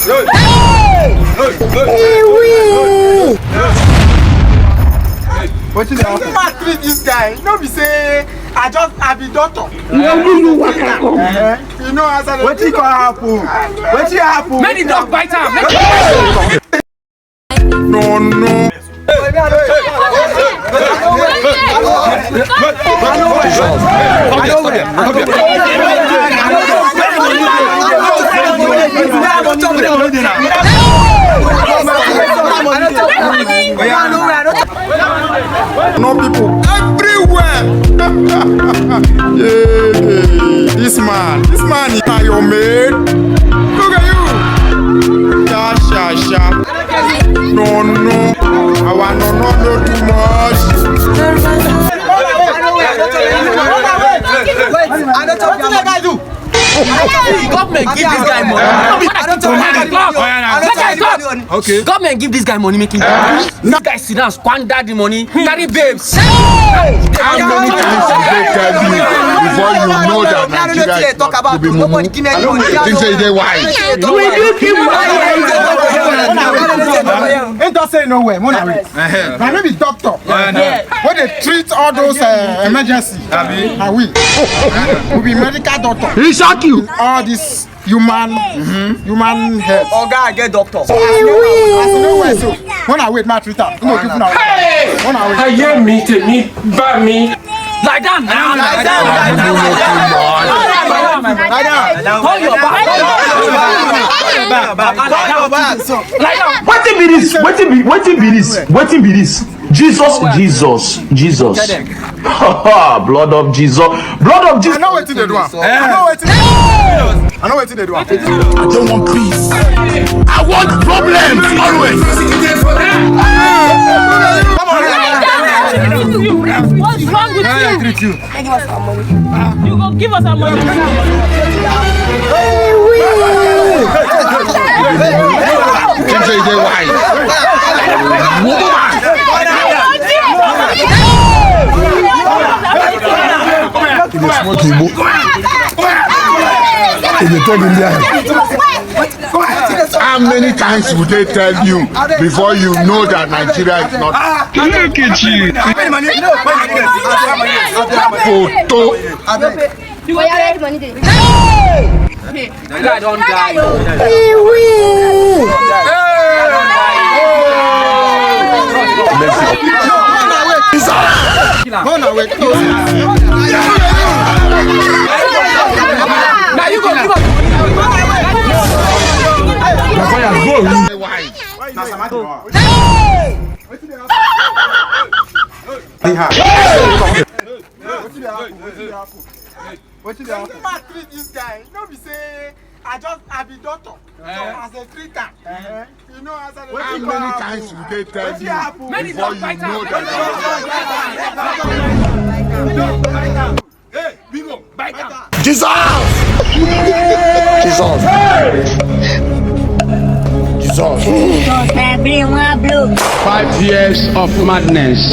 What you doing? I treat this guy. No be say I be doctor. You know as I what you happen? What you happen? Many dog bite am. No. No people everywhere. Yeah, this man is your mate. Look at you. Sha. No. I want no too much. I don't talk to the guy do. Government give this guy money. Okay. Government give this guy money making. This guy sit down squander the money. Carry babes. How many times did they tell you before you know that Nigeria talk about nobody give me any money? Think say they wise. Ain't don't say nowhere. My name is doctor. When they treat all those emergency, we be medical doctor. He shock you. All this human health. Oh God, get doctor. So when I wait, my treater. No, give now. When I wait. I hear me, take me, back me. Lie down now. Hold your back. Wetin be this? Jesus. Blood of Jesus. I know what they do. I know what they do. I don't want peace. I want problems always. What's wrong with you? Give us our money. You go give us our money. Think say they wise. How many times would they tell you before you know that Nigeria is not? Look at you. Photo. You go get money today. The guy don't die. Now you go give us. What you treat this guy? No be say I be doctor. As a treater. You know as How many times would they tell you before you know that? Jesus! 5 years of madness.